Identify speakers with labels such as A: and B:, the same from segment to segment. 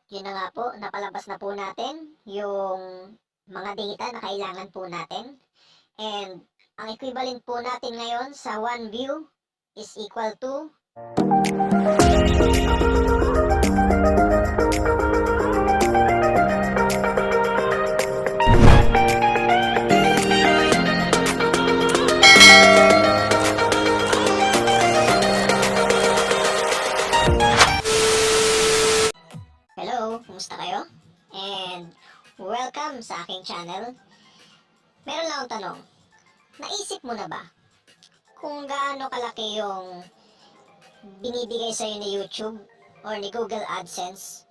A: Yun na nga po, napalabas na po natin yung mga data na kailangan po natin. And ang equivalent po natin ngayon sa 1 view is equal to Hello, kumusta kayo? And welcome sa aking channel. Meron lang akong tanong. Naisip mo na ba kung gaano kalaki yung binibigay sa'yo ni YouTube or ni Google AdSense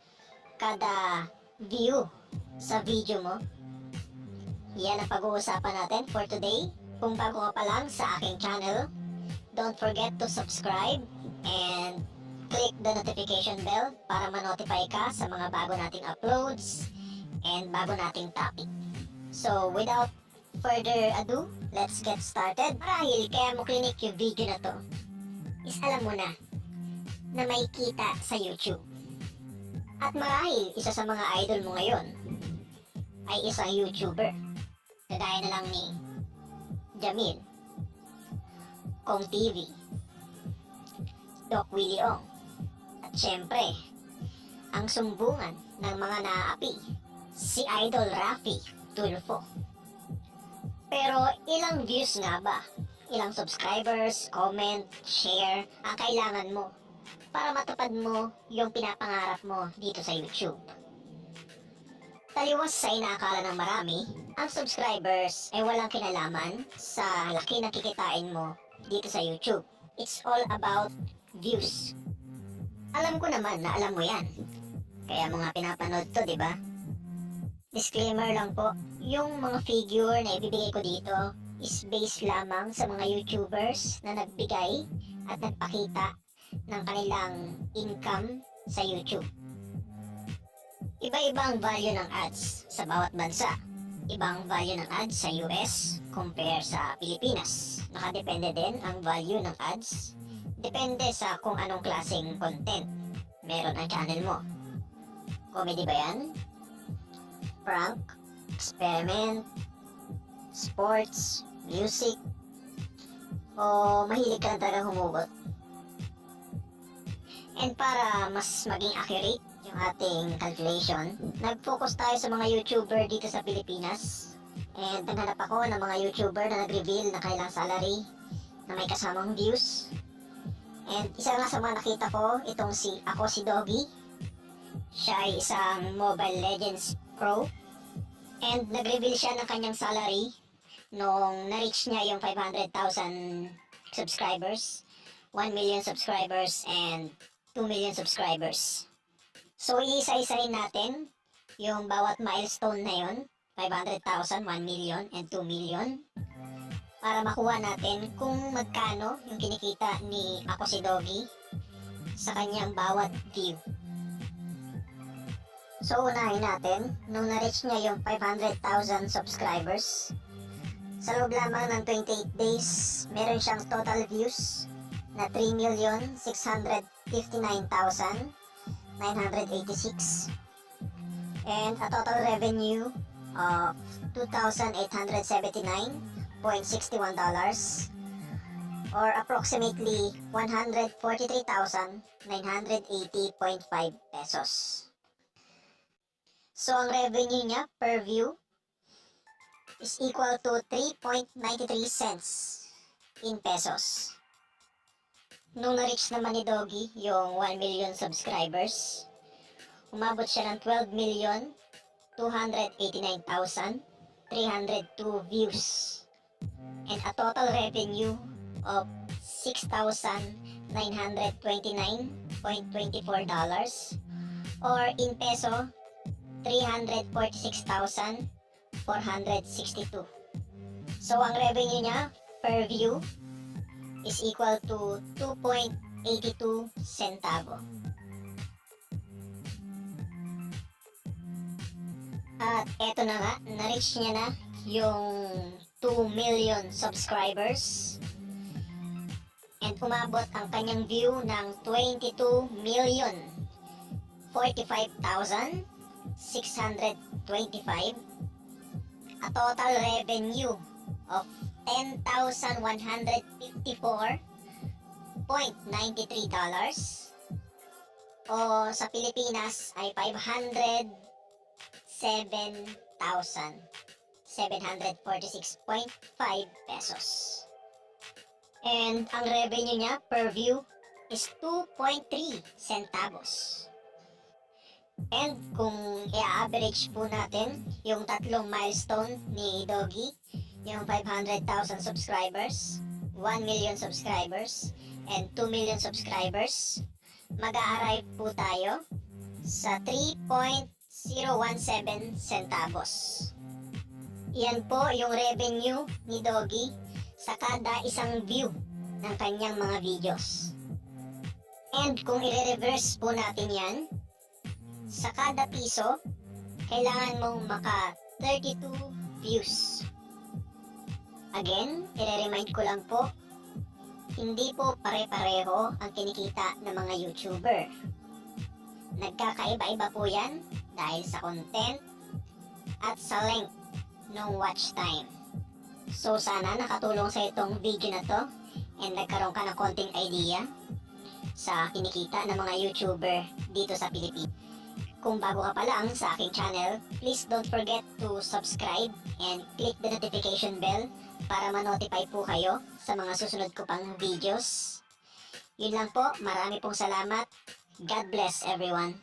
A: kada view sa video mo? Yan ang pag-uusapan natin for today. Kung bago ka pa lang sa aking channel, don't forget to subscribe and click the notification bell para ma-notify ka sa mga bago nating uploads and bago nating topic. So, without further ado, let's get started. Marahil kaya mo clinic yung video na to is alam mo na may kita sa YouTube. At marahil isa sa mga idol mo ngayon ay isang YouTuber. Kagaya na lang ni Jamil, Kong TV, Doc Willie Ong, at syempre, ang sumbungan ng mga naaapi, si Idol Raffy Tulfo. Pero ilang views nga ba, ilang subscribers, comment, share ang kailangan mo para matupad mo yung pinapangarap mo dito sa YouTube? Taliwas sa inaakala ng marami, ang subscribers ay walang kinalaman sa laki na kikitain mo dito sa YouTube. It's all about views. Alam ko naman na alam mo yan. Kaya mo nga pinapanood to, di ba? Disclaimer lang po, yung mga figure na ibibigay ko dito is based lamang sa mga YouTubers na nagbigay at nagpakita ng kanilang income sa YouTube. Iba-iba ang value ng ads sa bawat bansa. Ibang value ng ads sa US compare sa Pilipinas. Nakadepende din ang value ng ads. Depende sa kung anong klaseng content meron ang channel mo. Comedy ba yan? Prank? Experiment? Sports? Music? O mahilig ka na talaga humugot? And para mas maging accurate yung ating calculation, nag-focus tayo sa mga YouTuber dito sa Pilipinas. And naghanap ako ng mga YouTuber na nag-reveal na kailang salary na may kasamang views. And isa nga sa mga nakita ko, itong Ako Si Doggy. Siya ay isang Mobile Legends Pro. And nag-reveal siya ng kanyang salary nung na-reach niya yung 500,000 subscribers, 1 million subscribers, and 2 million subscribers. So, iisa-isahin natin yung bawat milestone na yun, 500,000, 1 million, and 2 million. Para makuha natin kung magkano yung kinikita ni Ako Si Doggy sa kanyang bawat view. So unahin natin, nung na-reach niya yung 500,000 subscribers, sa loob lamang ng 28 days, meron siyang total views na 3,659,986 and a total revenue of $2,879.61 or approximately 143,980.5 pesos. So ang revenue niya per view is equal to 3.93 cents in pesos. Nung na-reach naman ni Doggy yung 1 million subscribers, umabot siya ng 12,289,302 views and a total revenue of $6,929.24 or in peso 346,462. So ang revenue niya per view is equal to 2.82 centavo. At eto na nga, na-reach niya na yung 2 million subscribers and umabot ang kanyang view ng 22 million 45,625, a total revenue of $10,154.93, o sa Pilipinas ay 507,746.5 pesos. And ang revenue niya per view is 2.3 centavos. And kung i-average po natin yung tatlong milestone ni Doggy, yung 500,000 subscribers, 1 million subscribers, and 2 million subscribers, mag-a-arrive po tayo sa 3.017 centavos. Yan po yung revenue ni Doggy sa kada isang view ng kanyang mga videos. And kung i-reverse po natin yan, sa kada piso, kailangan mong maka 32 views. Again, i-remind ko lang po, hindi po pare-pareho ang kinikita ng mga YouTuber. Nagkakaiba-iba po yan dahil sa content at sa length ng watch time. So sana nakatulong sa itong video na to and nagkaroon ka ng konting idea sa kinikita ng mga YouTuber dito sa Pilipinas. Kung bago ka pa lang sa aking channel, please don't forget to subscribe and click the notification bell para ma-notify po kayo sa mga susunod ko pang videos. Yun lang po, marami pong salamat. God bless everyone.